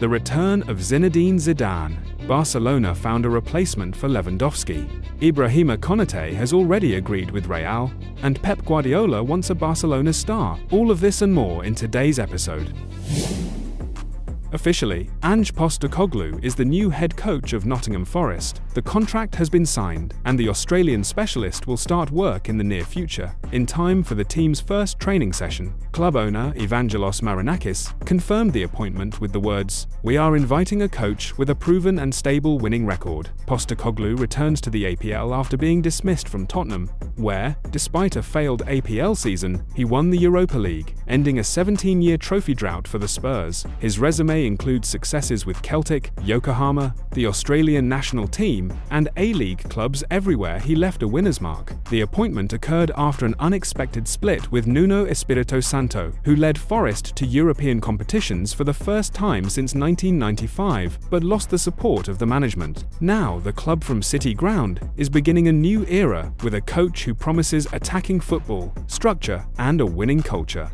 The return of Zinedine Zidane. Barcelona found a replacement for Lewandowski. Ibrahima Konaté has already agreed with Real, and Pep Guardiola wants a Barcelona star. All of this and more in today's episode. Officially, Ange Postecoglou is the new head coach of Nottingham Forest. The contract has been signed, and the Australian specialist will start work in the near future, in time for the team's first training session. Club owner Evangelos Marinakis confirmed the appointment with the words, "We are inviting a coach with a proven and stable winning record." Postecoglou returns to the APL after being dismissed from Tottenham, where, despite a failed APL season, he won the Europa League, ending a 17-year trophy drought for the Spurs. His resume includes successes with Celtic, Yokohama, the Australian national team, and A-League clubs everywhere he left a winner's mark. The appointment occurred after an unexpected split with Nuno Espirito Santo, who led Forest to European competitions for the first time since 1995, but lost the support of the management. Now, the club from City Ground is beginning a new era with a coach who promises attacking football, structure, and a winning culture.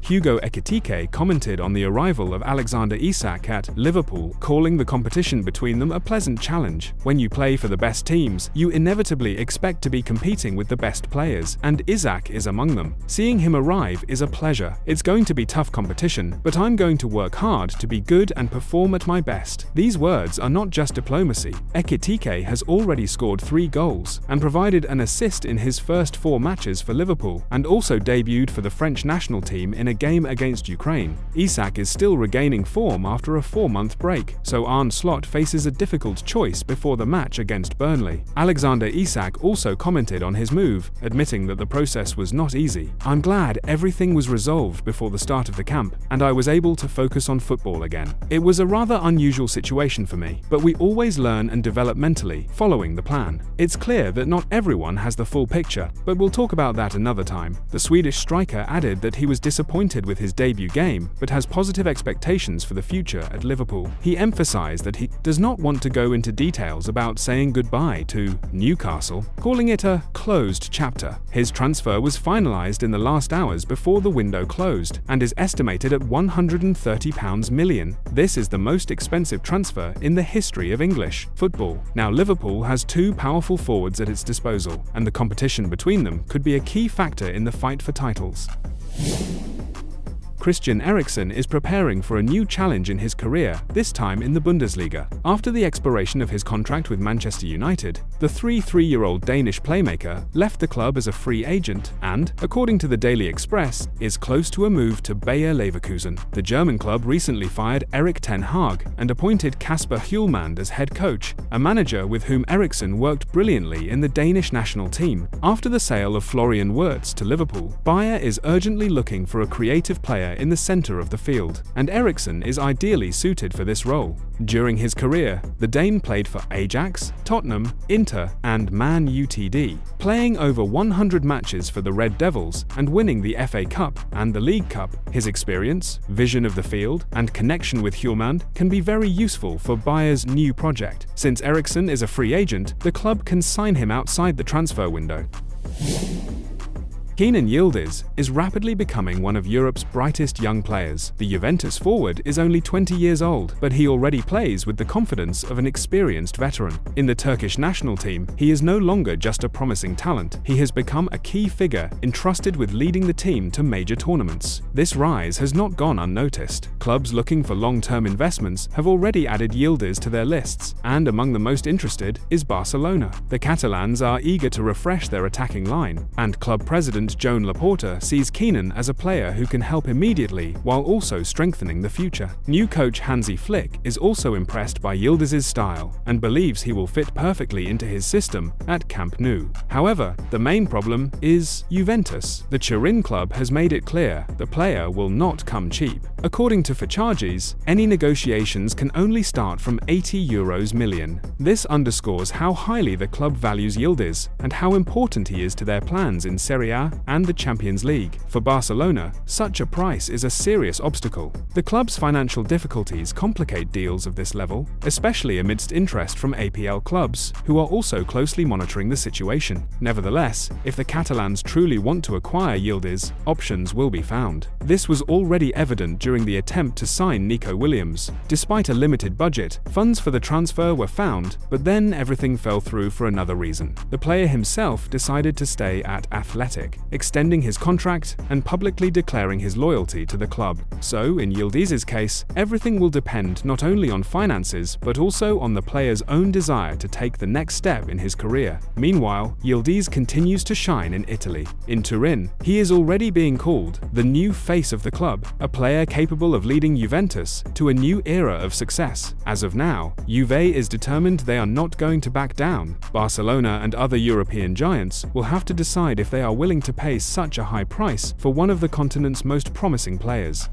Hugo Ekitike commented on the arrival of Alexander Isak at Liverpool, calling the competition between them a pleasant challenge. When you play for the best teams, you inevitably expect to be competing with the best players, and Isak is among them. Seeing him arrive is a pleasure. It's going to be tough competition, but I'm going to work hard to be good and perform at my best. These words are not just diplomacy. Ekitike has already scored 3 goals and provided an assist in his first 4 matches for Liverpool, and also debuted for the French national team in a game against Ukraine. Isak is still regaining form after a 4-month break, so Arne Slot faces a difficult choice before the match against Burnley. Alexander Isak also commented on his move, admitting that the process was not easy. "I'm glad everything was resolved before the start of the camp, and I was able to focus on football again. It was a rather unusual situation for me, but we always learn and develop mentally, following the plan. It's clear that not everyone has the full picture, but we'll talk about that another time." The Swedish striker added that he was disappointed with his debut game, but has positive expectations for the future at Liverpool. He emphasized that he does not want to go into details about saying goodbye to Newcastle, calling it a closed chapter. His transfer was finalized in the last hours before the window closed, and is estimated at £130 million. This is the most expensive transfer in the history of English football. Now, Liverpool has 2 powerful forwards at its disposal, and the competition between them could be a key factor in the fight for titles. Christian Eriksen is preparing for a new challenge in his career, this time in the Bundesliga. After the expiration of his contract with Manchester United, the 33-year-old Danish playmaker left the club as a free agent and, according to the Daily Express, is close to a move to Bayer Leverkusen. The German club recently fired Erik ten Hag and appointed Kasper Hjulmand as head coach, a manager with whom Eriksen worked brilliantly in the Danish national team. After the sale of Florian Wirtz to Liverpool, Bayer is urgently looking for a creative player in the center of the field, and Eriksen is ideally suited for this role. During his career, the Dane played for Ajax, Tottenham, Inter, and Man Utd, playing over 100 matches for the Red Devils and winning the FA Cup and the League Cup. His experience, vision of the field, and connection with Hjulmand can be very useful for Bayer's new project. Since Eriksen is a free agent, the club can sign him outside the transfer window. Kenan Yildiz is rapidly becoming one of Europe's brightest young players. The Juventus forward is only 20 years old, but he already plays with the confidence of an experienced veteran. In the Turkish national team, he is no longer just a promising talent. He has become a key figure, entrusted with leading the team to major tournaments. This rise has not gone unnoticed. Clubs looking for long-term investments have already added Yildiz to their lists, and among the most interested is Barcelona. The Catalans are eager to refresh their attacking line, and club president Joan Laporta sees Kenan as a player who can help immediately while also strengthening the future. New coach Hansi Flick is also impressed by Yildiz's style and believes he will fit perfectly into his system at Camp Nou. However, the main problem is Juventus. The Turin club has made it clear the player will not come cheap. According to Ficharges, any negotiations can only start from €80 million. This underscores how highly the club values Yildiz and how important he is to their plans in Serie A Liga, and the Champions League. For Barcelona, such a price is a serious obstacle. The club's financial difficulties complicate deals of this level, especially amidst interest from APL clubs, who are also closely monitoring the situation. Nevertheless, if the Catalans truly want to acquire Yildiz, options will be found. This was already evident during the attempt to sign Nico Williams. Despite a limited budget, funds for the transfer were found, but then everything fell through for another reason. The player himself decided to stay at Athletic, extending his contract and publicly declaring his loyalty to the club. So, in Yildiz's case, everything will depend not only on finances, but also on the player's own desire to take the next step in his career. Meanwhile, Yildiz continues to shine in Italy. In Turin, he is already being called the new face of the club, a player capable of leading Juventus to a new era of success. As of now, Juve is determined they are not going to back down. Barcelona and other European giants will have to decide if they are willing to pay such a high price for one of the continent's most promising players.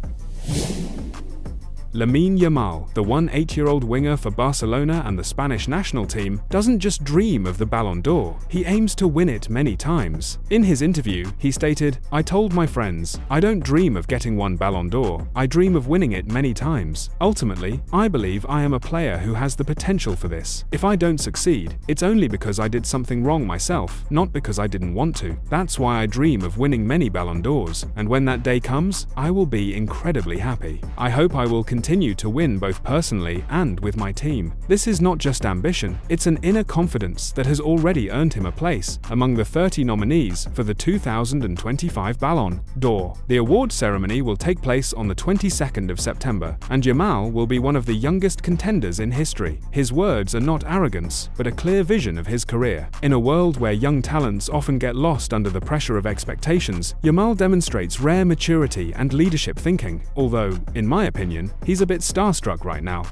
Lamine Yamal, the 18-year-old winger for Barcelona and the Spanish national team, doesn't just dream of the Ballon d'Or, he aims to win it many times. In his interview, he stated, "I told my friends, I don't dream of getting one Ballon d'Or, I dream of winning it many times. Ultimately, I believe I am a player who has the potential for this. If I don't succeed, it's only because I did something wrong myself, not because I didn't want to. That's why I dream of winning many Ballon d'Ors, and when that day comes, I will be incredibly happy. I hope I will continue to win both personally and with my team." This is not just ambition, it's an inner confidence that has already earned him a place among the 30 nominees for the 2025 Ballon d'Or. The award ceremony will take place on the 22nd of September, and Yamal will be one of the youngest contenders in history. His words are not arrogance, but a clear vision of his career. In a world where young talents often get lost under the pressure of expectations, Yamal demonstrates rare maturity and leadership thinking, although, in my opinion, he's a bit starstruck right now.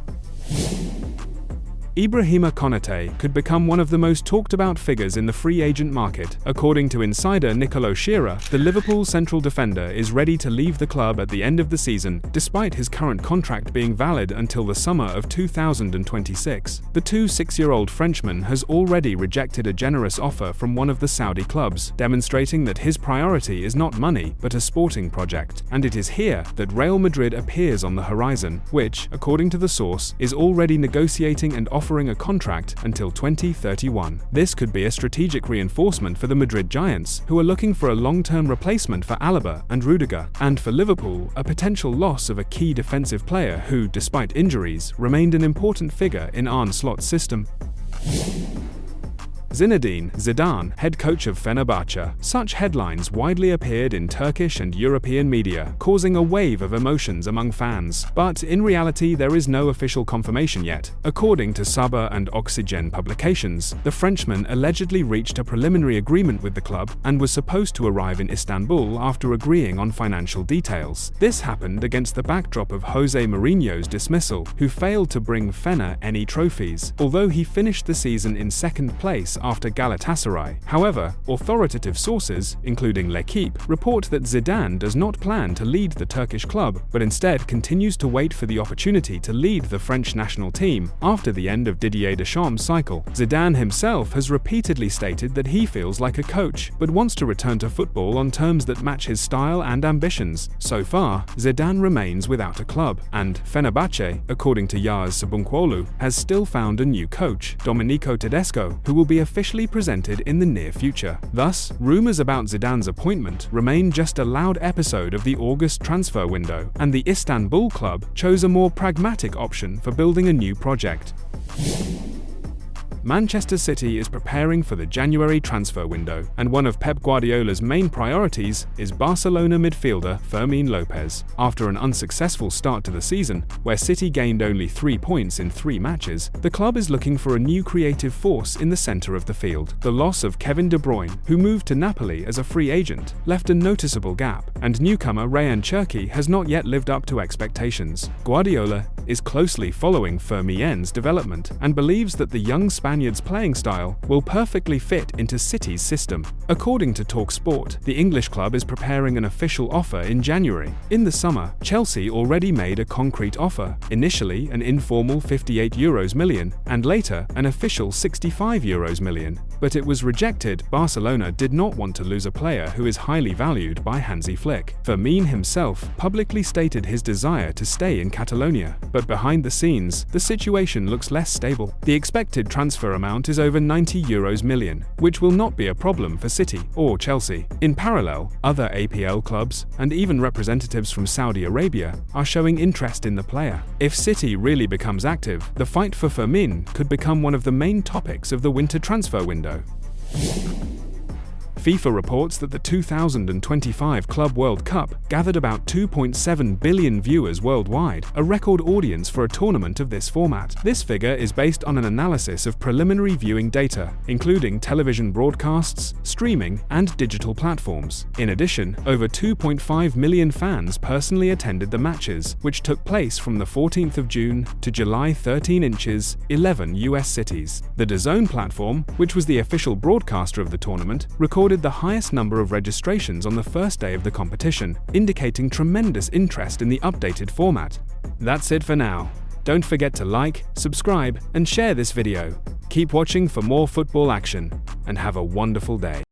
Ibrahima Konaté could become one of the most talked about figures in the free agent market. According to insider Nicolo Shearer, the Liverpool central defender is ready to leave the club at the end of the season, despite his current contract being valid until the summer of 2026. The 26-year-old Frenchman has already rejected a generous offer from one of the Saudi clubs, demonstrating that his priority is not money, but a sporting project. And it is here that Real Madrid appears on the horizon, which, according to the source, is already negotiating and offering a contract until 2031. This could be a strategic reinforcement for the Madrid Giants, who are looking for a long-term replacement for Alaba and Rudiger, and for Liverpool, a potential loss of a key defensive player who, despite injuries, remained an important figure in Arne Slot's system. Zidane, head coach of Fenerbahçe. Such headlines widely appeared in Turkish and European media, causing a wave of emotions among fans. But in reality, there is no official confirmation yet. According to Sabah and Oxygen publications, the Frenchman allegedly reached a preliminary agreement with the club and was supposed to arrive in Istanbul after agreeing on financial details. This happened against the backdrop of Jose Mourinho's dismissal, who failed to bring Fener any trophies, although he finished the season in second place after Galatasaray. However, authoritative sources, including L'Equipe, report that Zidane does not plan to lead the Turkish club, but instead continues to wait for the opportunity to lead the French national team after the end of Didier Deschamps' cycle. Zidane himself has repeatedly stated that he feels like a coach, but wants to return to football on terms that match his style and ambitions. So far, Zidane remains without a club, and Fenerbahçe, according to Yildiz Postecoglou, has still found a new coach, Domenico Tedesco, who will be officially presented in the near future. Thus, rumors about Zidane's appointment remain just a loud episode of the August transfer window, and the Istanbul club chose a more pragmatic option for building a new project. Manchester City is preparing for the January transfer window, and one of Pep Guardiola's main priorities is Barcelona midfielder Fermín López. After an unsuccessful start to the season, where City gained only 3 points in 3 matches, the club is looking for a new creative force in the centre of the field. The loss of Kevin De Bruyne, who moved to Napoli as a free agent, left a noticeable gap, and newcomer Ryan Cherki has not yet lived up to expectations. Guardiola is closely following Fermín's development and believes that the young Spaniard's playing style will perfectly fit into City's system. According to TalkSport, the English club is preparing an official offer in January. In the summer, Chelsea already made a concrete offer, initially an informal €58 million, and later an official €65 million. but it was rejected. Barcelona did not want to lose a player who is highly valued by Hansi Flick. Fermín himself publicly stated his desire to stay in Catalonia, but behind the scenes, the situation looks less stable. The expected transfer amount is over €90 million, which will not be a problem for City or Chelsea. In parallel, other APL clubs, and even representatives from Saudi Arabia, are showing interest in the player. If City really becomes active, the fight for Fermín could become one of the main topics of the winter transfer window. FIFA reports that the 2025 Club World Cup gathered about 2.7 billion viewers worldwide, a record audience for a tournament of this format. This figure is based on an analysis of preliminary viewing data, including television broadcasts, streaming, and digital platforms. In addition, over 2.5 million fans personally attended the matches, which took place from the 14th of June to July 13 inches, 11 US cities. The DAZN platform, which was the official broadcaster of the tournament, recorded the highest number of registrations on the first day of the competition, indicating tremendous interest in the updated format. That's it for now. Don't forget to like, subscribe, and share this video. Keep watching for more football action, and have a wonderful day.